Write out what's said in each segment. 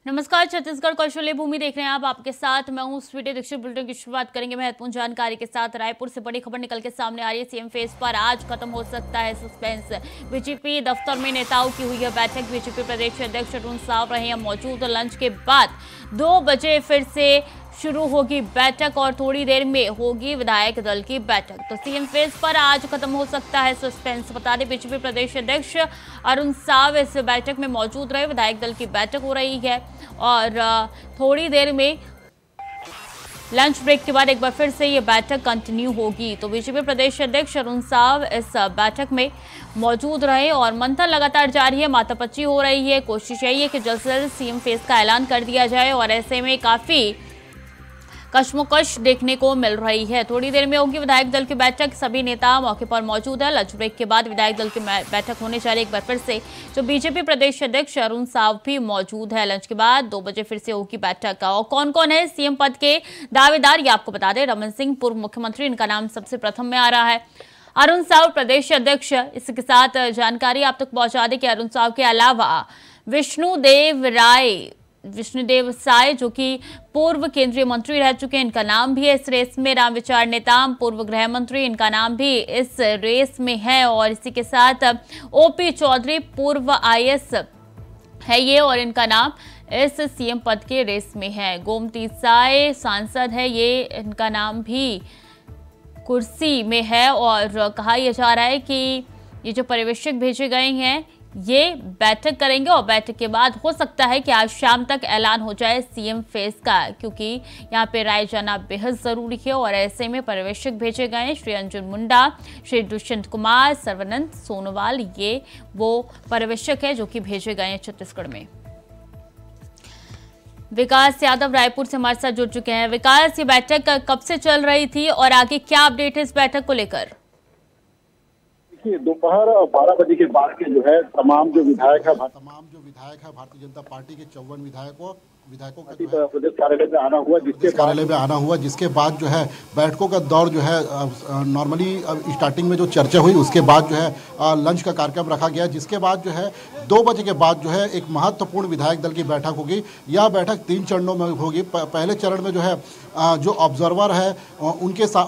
नमस्कार, छत्तीसगढ़ कौशल्य भूमि देख रहे हैं आप। आपके साथ मैं हूं स्वीटी दीक्षित। बुलेटिन की शुरुआत करेंगे महत्वपूर्ण जानकारी के साथ। रायपुर से बड़ी खबर निकल के सामने आ रही है। सीएम फेस पर आज खत्म हो सकता है सस्पेंस। बीजेपी दफ्तर में नेताओं की हुई है बैठक। बीजेपी प्रदेश अध्यक्ष अरुण साव रहे हैं मौजूद। लंच के बाद 2 बजे फिर से शुरू होगी बैठक और थोड़ी देर में होगी विधायक दल की बैठक। तो सीएम फेस पर आज खत्म हो सकता है सस्पेंस। बता दें, बीजेपी प्रदेश अध्यक्ष अरुण साव इस बैठक में मौजूद रहे। विधायक दल की बैठक हो रही है और थोड़ी देर में लंच ब्रेक के बाद एक बार फिर से ये बैठक कंटिन्यू होगी। तो बीजेपी प्रदेश अध्यक्ष अरुण साव इस बैठक में मौजूद रहे और मंथन लगातार जारी है। माथापच्ची हो रही है। कोशिश यही है कि जल्द से जल्द सीएम फेस का ऐलान कर दिया जाए और ऐसे में काफी कश्मकश देखने को मिल रही है। थोड़ी देर में होगी विधायक दल की बैठक। सभी नेता मौके पर मौजूद है। लंच ब्रेक के बाद विधायक दल की बैठक होने जा रही है एक बार फिर से। जो बीजेपी प्रदेश अध्यक्ष अरुण साव भी मौजूद है। लंच के बाद 2 बजे फिर से होगी बैठक। और कौन कौन है सीएम पद के दावेदार, ये आपको बता दें। रमन सिंह पूर्व मुख्यमंत्री, इनका नाम सबसे प्रथम में आ रहा है। अरुण साव प्रदेश अध्यक्ष। इसके साथ जानकारी आप तक पहुंचा दें कि अरुण साव के अलावा विष्णुदेव साय जो कि पूर्व केंद्रीय मंत्री रह चुके हैं, इनका नाम भी है इस रेस में। रामविचार नेताम पूर्व गृह मंत्री, इनका नाम भी इस रेस में है। और इसी के साथ ओपी चौधरी पूर्व आईएएस है ये और इनका नाम इस सीएम पद के रेस में है। गोमती साय सांसद है ये, इनका नाम भी कुर्सी में है। और कहा यह जा रहा है कि ये जो पर्यवेक्षक भेजे गए हैं ये बैठक करेंगे और बैठक के बाद हो सकता है कि आज शाम तक ऐलान हो जाए सीएम फेस का, क्योंकि यहाँ पे राय जाना बेहद जरूरी है। और ऐसे में पर्यवेक्षक भेजे गए हैं। श्री अर्जुन मुंडा, श्री दुष्यंत कुमार, सर्वानंद सोनोवाल, ये वो पर्यवेक्षक है जो कि भेजे गए हैं छत्तीसगढ़ में। विकास यादव रायपुर से हमारे साथ जुड़ चुके हैं। विकास, ये बैठक कब से चल रही थी और आगे क्या अपडेट है इस बैठक को लेकर? दोपहर 12 बजे के बाद के जो है तमाम जो विधायक है भारतीय जनता पार्टी के 54 विधायकों का प्रदेश कार्यालय में आना हुआ, जिसके बाद जो है बैठकों का दौर जो है नॉर्मली स्टार्टिंग में जो चर्चा हुई उसके बाद जो है लंच का कार्यक्रम रखा गया, जिसके बाद जो है 2 बजे के बाद जो है एक महत्वपूर्ण विधायक दल की बैठक होगी। यह बैठक 3 चरणों में होगी। पहले चरण में जो है जो ऑब्जर्वर है उनके साथ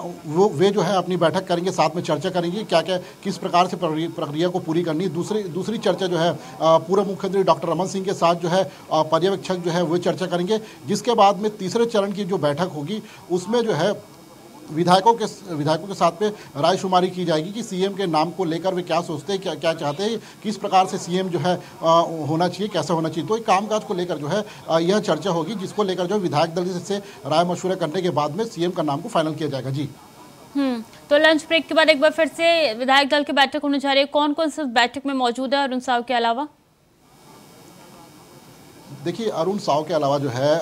वे जो है अपनी बैठक करेंगे, साथ में चर्चा करेंगे क्या क्या किस प्रकार से प्रक्रिया को पूरी करनी। दूसरी चर्चा जो है पूर्व मुख्यमंत्री डॉक्टर रमन सिंह के साथ जो है पर्यवेक्षक जो है वो चर्चा करेंगे। जिसके बाद में तीसरे चरण की जो बैठक होगी उसमें जो है विधायकों के साथ में रायशुमारी की जाएगी कि सीएम के नाम को लेकर वे क्या सोचते हैं, क्या चाहते हैं, किस प्रकार से सीएम जो है होना चाहिए, कैसा होना चाहिए। तो एक कामकाज को लेकर जो है यह चर्चा होगी, जिसको लेकर जो विधायक दल से राय मशवरा करने के बाद में सीएम का नाम को फाइनल किया जाएगा। जी तो लंच ब्रेक के बाद एक बार फिर से विधायक दल की बैठक होने जा रही है। कौन कौन से बैठक में मौजूद है अरुण साव के अलावा? देखिए, अरुण साव के अलावा जो है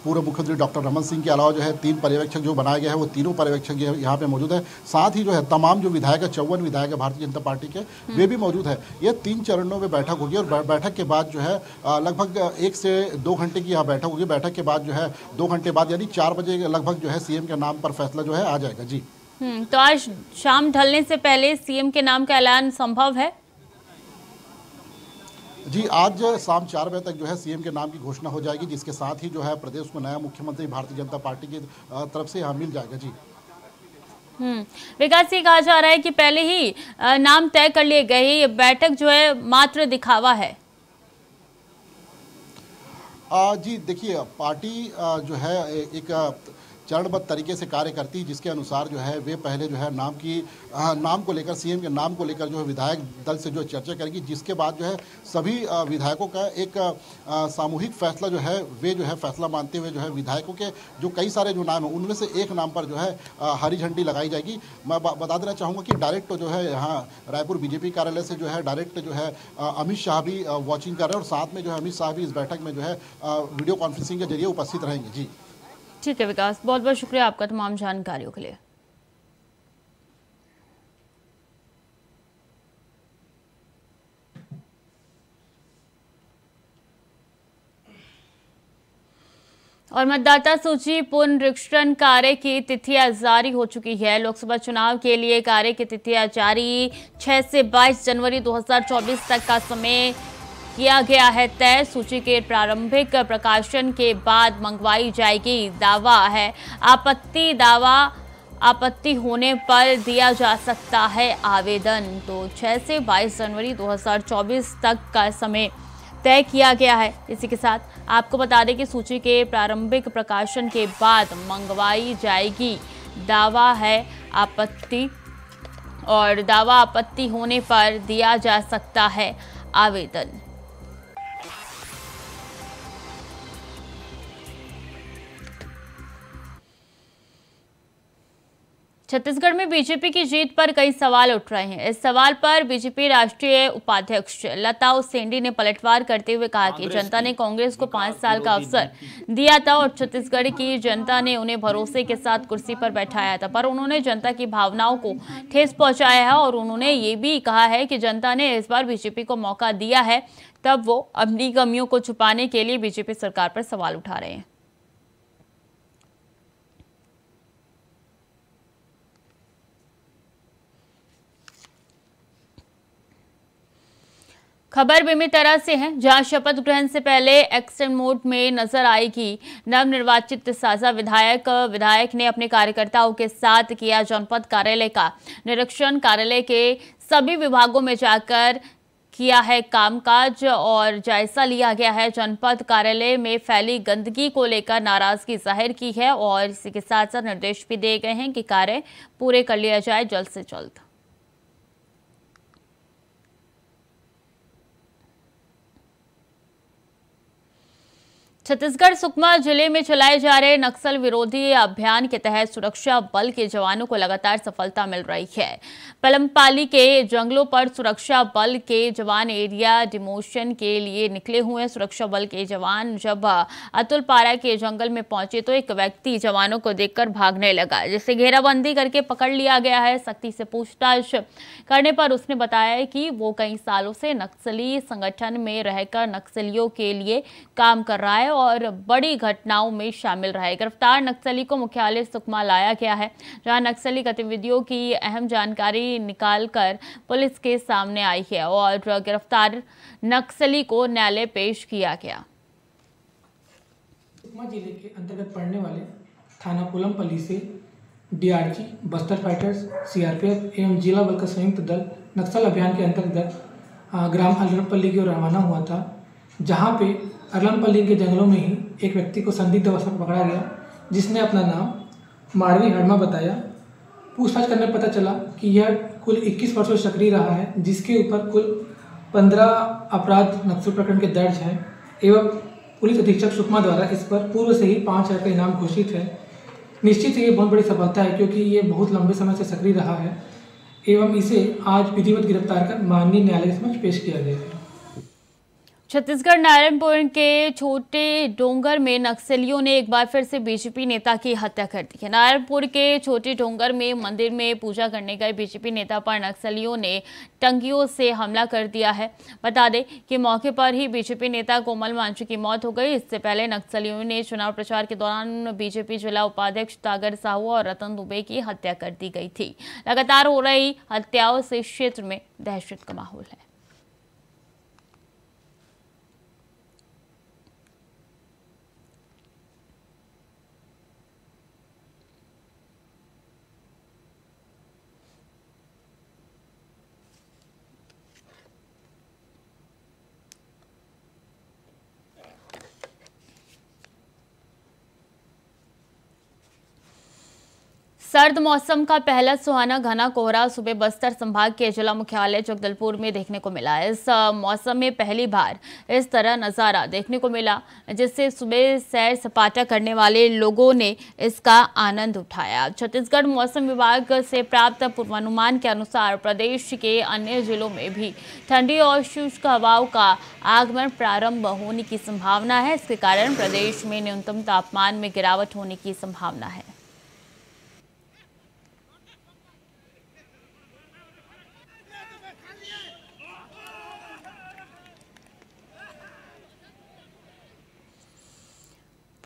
पूर्व मुख्यमंत्री डॉक्टर रमन सिंह के अलावा जो है 3 पर्यवेक्षक जो बनाए गए हैं वो तीनों पर्यवेक्षक यहाँ पे मौजूद है। साथ ही जो है तमाम जो विधायक है 54 विधायक है भारतीय जनता पार्टी के, वे भी मौजूद है। ये 3 चरणों में बैठक होगी और बैठक के बाद जो है लगभग 1 से 2 घंटे की यहाँ बैठक होगी। बैठक के बाद जो है 2 घंटे बाद यानी 4 बजे लगभग जो है सीएम के नाम पर फैसला जो है आ जाएगा। जी तो आज शाम ढलने से पहले सीएम के नाम का ऐलान संभव है? जी, आज शाम 4 बजे तक जो है सीएम के नाम की घोषणा हो जाएगी, जिसके साथ ही जो है प्रदेश को नया मुख्यमंत्री भारतीय जनता पार्टी की तरफ से यहाँ मिल जाएगा। जी विकास, ये कहा जा रहा है कि पहले ही नाम तय कर लिए गए, ये बैठक जो है मात्र दिखावा है। जी देखिए, पार्टी जो है एक चरणबद्ध तरीके से कार्य करती है, जिसके अनुसार जो है वे पहले जो है नाम को लेकर सीएम के नाम को लेकर जो है विधायक दल से जो चर्चा करेगी, जिसके बाद जो है सभी विधायकों का एक सामूहिक फैसला जो है वे जो है फैसला मानते हुए जो है विधायकों के जो कई सारे जो नाम है उनमें से एक नाम पर जो है हरी झंडी लगाई जाएगी। मैं बता देना चाहूँगा कि डायरेक्ट जो है यहाँ रायपुर बीजेपी कार्यालय से जो है डायरेक्ट जो है अमित शाह भी वॉचिंग कर रहे हैं और साथ में जो है अमित शाह भी इस बैठक में जो है वीडियो कॉन्फ्रेंसिंग के जरिए उपस्थित रहेंगे। जी ठीक है विकास, बहुत बहुत शुक्रिया आपका तमाम जानकारियों के लिए। और मतदाता सूची पुनरीक्षण कार्य की तिथियां जारी हो चुकी है। लोकसभा चुनाव के लिए कार्य की तिथियां जारी 6 से 22 जनवरी 2024 तक का समय किया गया है तय। सूची के प्रारंभिक प्रकाशन के बाद मंगवाई जाएगी। दावा है आपत्ति होने पर दिया जा सकता है आवेदन। तो 6 से 22 जनवरी 2024 तक का समय तय किया गया है। इसी के साथ आपको बता दें कि सूची के प्रारंभिक प्रकाशन के बाद मंगवाई जाएगी। दावा है आपत्ति होने पर दिया जा सकता है आवेदन। छत्तीसगढ़ में बीजेपी की जीत पर कई सवाल उठ रहे हैं। इस सवाल पर बीजेपी राष्ट्रीय उपाध्यक्ष लता उसेंडी ने पलटवार करते हुए कहा कि जनता ने कांग्रेस को 5 साल का अवसर दिया था और छत्तीसगढ़ की जनता ने उन्हें भरोसे के साथ कुर्सी पर बैठाया था, पर उन्होंने जनता की भावनाओं को ठेस पहुंचाया है। और उन्होंने ये भी कहा है कि जनता ने इस बार बीजेपी को मौका दिया है, तब वो अपनी कमियों को छुपाने के लिए बीजेपी सरकार पर सवाल उठा रहे हैं। खबर बेमेतरा से है, जहां शपथ ग्रहण से पहले एक्शन मोड में नजर आएगी नवनिर्वाचित साझा विधायक ने अपने कार्यकर्ताओं के साथ किया जनपद कार्यालय का निरीक्षण। कार्यालय के सभी विभागों में जाकर किया है कामकाज और जायजा लिया गया है। जनपद कार्यालय में फैली गंदगी को लेकर नाराजगी जाहिर की है और इसी के साथ साथ निर्देश भी दिए गए हैं कि कार्य पूरे कर लिया जाए जल्द से जल्द। छत्तीसगढ़ सुकमा जिले में चलाए जा रहे नक्सल विरोधी अभियान के तहत सुरक्षा बल के जवानों को लगातार सफलता मिल रही है। पलमपाली के जंगलों पर सुरक्षा बल के जवान एरिया डिमोशन के लिए निकले हुए हैं। सुरक्षा बल के जवान जब अतुलपारा के जंगल में पहुंचे तो एक व्यक्ति जवानों को देखकर भागने लगा, जिसे घेराबंदी करके पकड़ लिया गया है। सख्ती से पूछताछ करने पर उसने बताया कि वो कई सालों से नक्सली संगठन में रहकर नक्सलियों के लिए काम कर रहा है और बड़ी घटनाओं में शामिल रहा है। गिरफ्तार नक्सली को मुख्यालय सुकमा लाया गया है, जहां नक्सली गतिविधियों की अहम जानकारी निकालकर पुलिस के सामने आई है और गिरफ्तार नक्सली को न्यायालय पेश किया गया। सुकमा जिले के अंतर्गत पड़ने वाले थाना पुलमपल्ली से डीआरजी, बस्तर फाइटर्स, सीआरपीएफ एवं जिला बल का संयुक्त दल नक्सल अभियान के अंतर्गत ग्राम अरलमपल्ली की ओर रवाना हुआ था, जहां पे अरलमपल्ली के जंगलों में ही एक व्यक्ति को संदिग्ध अवस्था में पकड़ा गया, जिसने अपना नाम मारवी हड़मा बताया। पूछताछ करने पर पता चला कि यह कुल 21 वर्षों से सक्रिय रहा है, जिसके ऊपर कुल 15 अपराध नक्सल प्रकरण के दर्ज हैं एवं पुलिस अधीक्षक सुकमा द्वारा इस पर पूर्व से ही 5,000 का इनाम घोषित है। निश्चित ही ये बहुत बड़ी सफलता है, क्योंकि ये बहुत लंबे समय से सक्रिय रहा है एवं इसे आज विधिवत गिरफ्तार कर माननीय न्यायालय के समक्ष पेश किया गया है। छत्तीसगढ़ नारायणपुर के छोटे डोंगर में नक्सलियों ने एक बार फिर से बीजेपी नेता की हत्या कर दी है। नारायणपुर के छोटे डोंगर में मंदिर में पूजा करने गए बीजेपी नेता पर नक्सलियों ने टंगियों से हमला कर दिया है। बता दें कि मौके पर ही बीजेपी नेता कोमल मांझी की मौत हो गई। इससे पहले नक्सलियों ने चुनाव प्रचार के दौरान बीजेपी जिला उपाध्यक्ष तागर साहू और रतन दुबे की हत्या कर दी गई थी। लगातार हो रही हत्याओं से क्षेत्र में दहशत का माहौल है। सर्द मौसम का पहला सुहाना घना कोहरा सुबह बस्तर संभाग के जिला मुख्यालय जगदलपुर में देखने को मिला। इस मौसम में पहली बार इस तरह नज़ारा देखने को मिला, जिससे सुबह सैर सपाटा करने वाले लोगों ने इसका आनंद उठाया। छत्तीसगढ़ मौसम विभाग से प्राप्त पूर्वानुमान के अनुसार प्रदेश के अन्य जिलों में भी ठंडी और शुष्क हवाओं का आगमन प्रारंभ होने की संभावना है। इसके कारण प्रदेश में न्यूनतम तापमान में गिरावट होने की संभावना है।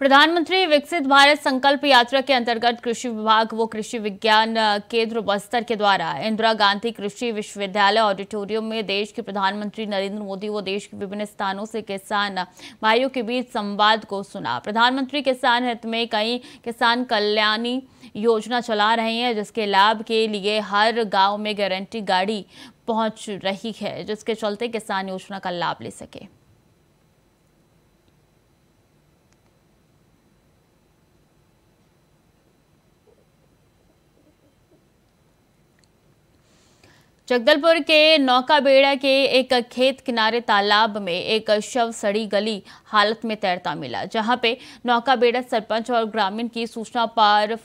प्रधानमंत्री विकसित भारत संकल्प यात्रा के अंतर्गत कृषि विभाग व कृषि विज्ञान केंद्र बस्तर के द्वारा इंदिरा गांधी कृषि विश्वविद्यालय ऑडिटोरियम में देश के प्रधानमंत्री नरेंद्र मोदी व देश के विभिन्न स्थानों से किसान भाइयों के बीच संवाद को सुना। प्रधानमंत्री किसान हित में कई किसान कल्याणी योजना चला रहे हैं, जिसके लाभ के लिए हर गाँव में गारंटी गाड़ी पहुंच रही है, जिसके चलते किसान योजना का लाभ ले सके। जगदलपुर के नौकाबेड़ा के एक खेत किनारे तालाब में एक शव सड़ी गली हालत में तैरता मिला, जहां पे नौकाबेड़ा सरपंच और ग्रामीण की सूचना पर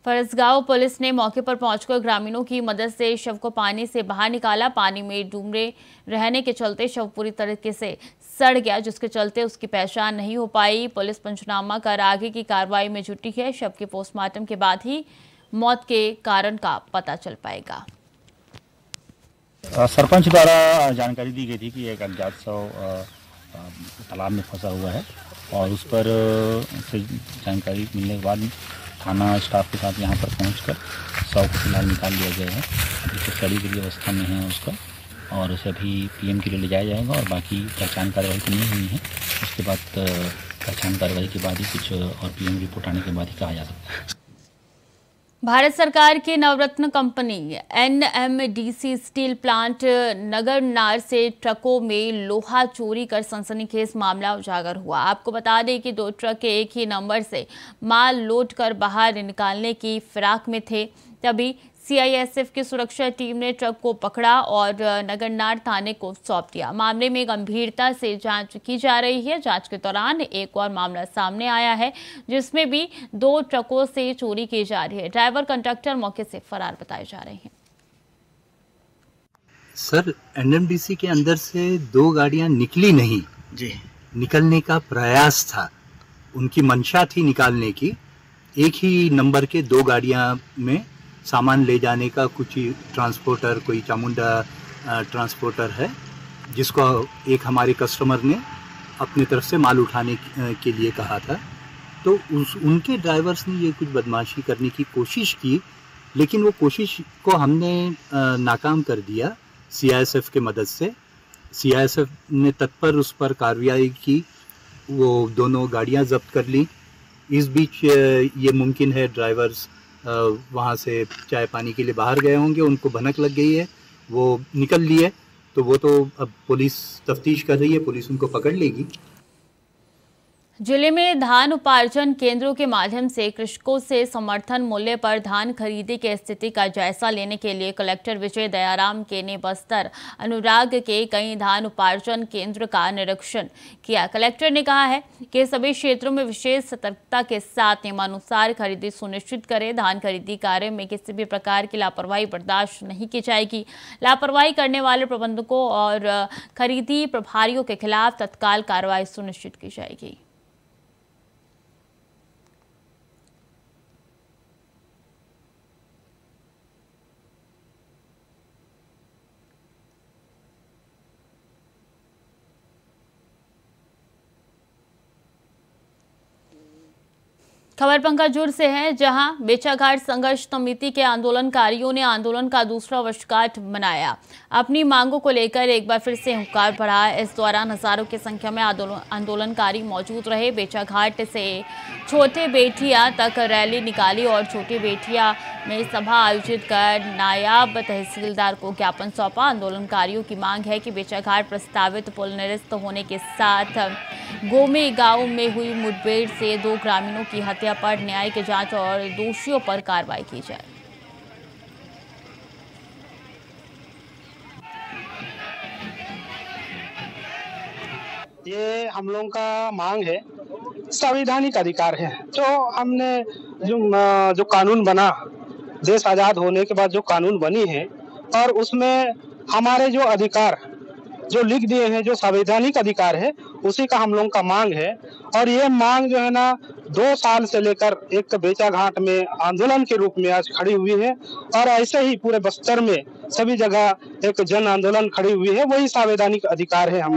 फरसगांव पुलिस ने मौके पर पहुंचकर ग्रामीणों की मदद से शव को पानी से बाहर निकाला। पानी में डूबे रहने के चलते शव पूरी तरीके से सड़ गया, जिसके चलते उसकी पहचान नहीं हो पाई। पुलिस पंचनामा कर आगे की कार्रवाई में जुटी है। शव के पोस्टमार्टम के बाद ही मौत के कारण का पता चल पाएगा। सरपंच द्वारा जानकारी दी गई थी कि एक अज्ञात शव तालाब में फंसा हुआ है और उस पर से जानकारी मिलने के बाद थाना स्टाफ के साथ यहाँ पर पहुँचकर शव को फिलहाल निकाल लिया गया है। अभी तो सड़ी गई अवस्था में है उसका और उसे अभी पीएम के लिए ले जाया जाएगा और बाकी पहचान कार्रवाई तो नहीं हुई है। उसके बाद पहचान कार्रवाई के बाद ही कुछ और पीएम रिपोर्ट आने के बाद ही कहा जा सकता है। भारत सरकार की Navratna company NMDC steel plant Nagarnar से ट्रकों में लोहा चोरी कर सनसनीखेज मामला उजागर हुआ। आपको बता दें कि 2 ट्रक एक ही नंबर से माल लोड कर बाहर निकालने की फिराक में थे, तभी सीआईएसएफ की सुरक्षा टीम ने ट्रक को पकड़ा और नगरनार थाने को सौंप दिया। मामले में गंभीरता से जांच की जा रही है। जांच के दौरान एक और मामला सामने आया है, जिसमें भी 2 ट्रकों से चोरी की जा रही है। ड्राइवर कंडक्टर मौके से फरार बताए जा रहे हैं। सर, एनएमडीसी के अंदर से 2 गाड़ियां निकली नहीं जी, निकलने का प्रयास था, उनकी मंशा थी निकालने की। एक ही नंबर के 2 गाड़ियां में सामान ले जाने का कुछ ट्रांसपोर्टर, कोई चामुंडा ट्रांसपोर्टर है, जिसको एक हमारे कस्टमर ने अपनी तरफ से माल उठाने के लिए कहा था। तो उनके ड्राइवर्स ने ये कुछ बदमाशी करने की कोशिश की, लेकिन वो कोशिश को हमने नाकाम कर दिया सीआईएसएफ के मदद से। सीआईएसएफ ने तत्पर उस पर कार्रवाई की, वो दोनों गाड़ियां जब्त कर ली। इस बीच ये मुमकिन है ड्राइवर्स वहाँ से चाय पानी के लिए बाहर गए होंगे, उनको भनक लग गई है, वो निकल लिए, तो वो तो अब पुलिस तफ्तीश कर रही है, पुलिस उनको पकड़ लेगी। जिले में धान उपार्जन केंद्रों के माध्यम से कृषकों से समर्थन मूल्य पर धान खरीदी की स्थिति का जायजा लेने के लिए कलेक्टर विजय दयाराम के ने बस्तर अनुराग के कई धान उपार्जन केंद्र का निरीक्षण किया। कलेक्टर ने कहा है कि सभी क्षेत्रों में विशेष सतर्कता के साथ नियमानुसार खरीदी सुनिश्चित करें। धान खरीदी कार्य में किसी भी प्रकार की लापरवाही बर्दाश्त नहीं की जाएगी। लापरवाही करने वाले प्रबंधकों और खरीदी प्रभारियों के खिलाफ तत्काल कार्रवाई सुनिश्चित की जाएगी। खबर पंकजपुर से है, जहां बेचाघाट संघर्ष समिति के आंदोलनकारियों ने आंदोलन का दूसरा वर्षगांठ मनाया। अपनी मांगों को लेकर एक बार फिर से हुंकार बढ़ा। इस दौरान हजारों की संख्या में आंदोलनकारी मौजूद रहे। बेचाघाट से छोटे बेटिया तक रैली निकाली और छोटी बेटिया में सभा आयोजित कर नायब तहसीलदार को ज्ञापन सौंपा। आंदोलनकारियों की मांग है कि बेचाघाट प्रस्तावित पुल निरस्त होने के साथ गोमे गांव में हुई मुठभेड़ से 2 ग्रामीणों की हत्या पर न्याय की जांच और दोषियों पर कार्रवाई की जाए। ये हम लोगों का मांग है, संवैधानिक अधिकार है। जो हमने जो कानून बना, देश आजाद होने के बाद जो कानून बनी है, और उसमें हमारे जो अधिकार जो लिख दिए हैं, जो संवैधानिक अधिकार है, उसी का हम लोगों का मांग है। और ये मांग जो है ना 2 साल से लेकर एक बेचा घाट में आंदोलन के रूप में आज खड़ी हुई है और ऐसे ही पूरे बस्तर में सभी जगह एक जन आंदोलन खड़ी हुई है। वही संवैधानिक अधिकार है। हम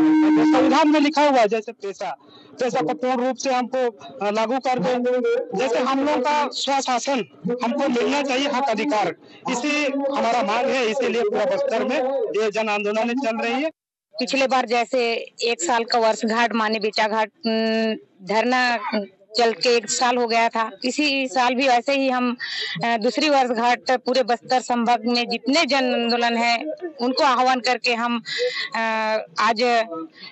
संविधान में लिखा हुआ है जैसे पैसा को पूर्ण रूप से हमको लागू कर देंगे, जैसे हम लोग का स्वशासन हमको मिलना चाहिए, हक अधिकार, इसी हमारा मांग है। इसीलिए पूरा बस्तर में ये जन आंदोलन चल रही है। पिछले बार जैसे 1 साल का वर्षगांठ माने बेचा घाट धरना चल के 1 साल हो गया था, इसी साल भी वैसे ही हम दूसरी वर्षगांठ पूरे बस्तर संभाग में जितने जन आंदोलन है उनको आह्वान करके हम आज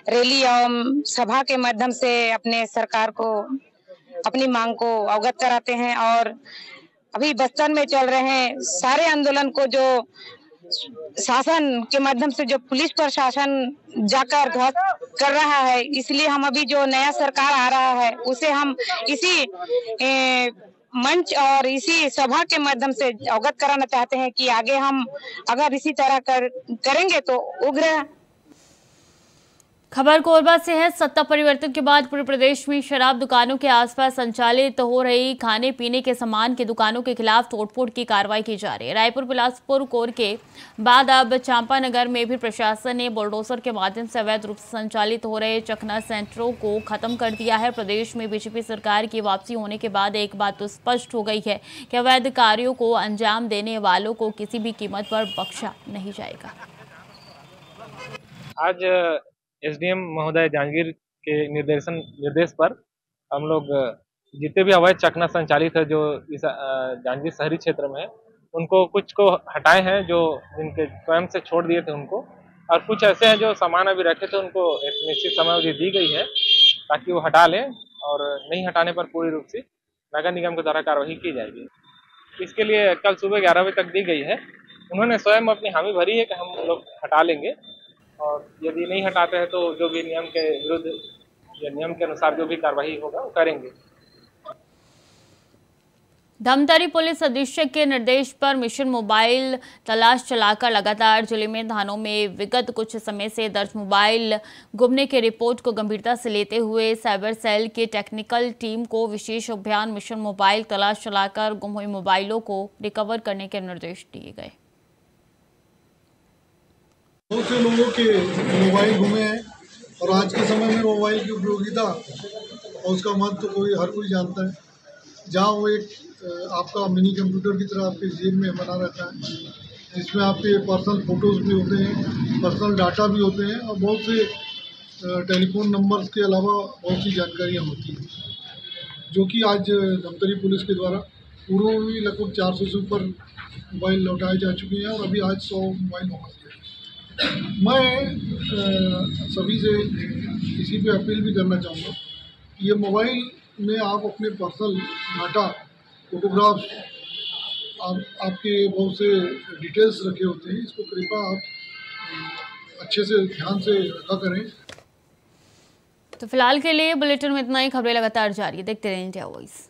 रैली एवं सभा के माध्यम से अपने सरकार को अपनी मांग को अवगत कराते हैं। और अभी बस्तर में चल रहे हैं सारे आंदोलन को जो शासन के माध्यम से जो पुलिस प्रशासन जाकर ध्वस्त कर रहा है, इसलिए हम अभी जो नया सरकार आ रहा है उसे हम इसी मंच और इसी सभा के माध्यम से अवगत कराना चाहते हैं कि आगे हम अगर इसी तरह करेंगे तो उग्र। खबर कोरबा से है। सत्ता परिवर्तन के बाद पूरे प्रदेश में शराब दुकानों के आसपास संचालित हो रही खाने पीने के सामान की दुकानों के खिलाफ तोड़फोड़ की कार्रवाई की जा रही है। रायपुर बिलासपुर कोर के बाद अब चांपानगर में भी प्रशासन ने बुलडोजर के माध्यम से अवैध रूप से संचालित हो रहे चखना सेंटरों को खत्म कर दिया है। प्रदेश में बीजेपी सरकार की वापसी होने के बाद एक बात तो स्पष्ट हो गई है कि अवैध कार्यों को अंजाम देने वालों को किसी भी कीमत पर बख्शा नहीं जाएगा। आज एसडीएम महोदय जांजगीर के निर्देश पर हम लोग जितने भी अवैध चखना संचालित है जो इस जांजगीर शहरी क्षेत्र में है, उनको कुछ को हटाए हैं, जो जिनके स्वयं से छोड़ दिए थे उनको, और कुछ ऐसे हैं जो सामान अभी रखे थे उनको एक निश्चित समय दी गई है ताकि वो हटा लें, और नहीं हटाने पर पूरी रूप से नगर निगम के द्वारा कार्रवाई की जाएगी। इसके लिए कल सुबह 11 बजे तक दी गई है। उन्होंने स्वयं अपनी हामी भरी है कि हम लोग हटा लेंगे, और यदि नहीं हटाते हैं तो जो भी नियम के विरुद्ध या नियम के अनुसार जो भी कार्रवाई होगा वो करेंगे। धमतरी पुलिस अधीक्षक के निर्देश पर मिशन मोबाइल तलाश चलाकर लगातार जिले में थानों में विगत कुछ समय से दर्ज मोबाइल गुमने की रिपोर्ट को गंभीरता से लेते हुए साइबर सेल की टेक्निकल टीम को विशेष अभियान मिशन मोबाइल तलाश चलाकर गुम हुए मोबाइलों को रिकवर करने के निर्देश दिए गए। बहुत से लोगों के मोबाइल गुमे हैं और आज के समय में मोबाइल की उपयोगिता और उसका महत्व तो हर कोई जानता है। जहाँ वो एक आपका मिनी कंप्यूटर की तरह आपके जेब में बना रहता है, जिसमें आपके पर्सनल फ़ोटोज़ भी होते हैं, पर्सनल डाटा भी होते हैं और बहुत से टेलीफोन नंबर्स के अलावा बहुत सी जानकारियाँ होती हैं, जो कि आज धमतरी पुलिस के द्वारा पूर्व में भी लगभग 400 से ऊपर मोबाइल लौटाए जा चुके हैं और अभी आज 100 मोबाइल वापस गए। मैं सभी से इसी पे अपील भी करना चाहूँगा कि ये मोबाइल में आप अपने पर्सनल डाटा, फोटोग्राफ्स, आपके बहुत से डिटेल्स रखे होते हैं, इसको कृपया आप अच्छे से ध्यान से रखा करें। तो फिलहाल के लिए बुलेटिन में इतना ही। खबरें लगातार जारी है, देखते रहें इंडिया वॉइस।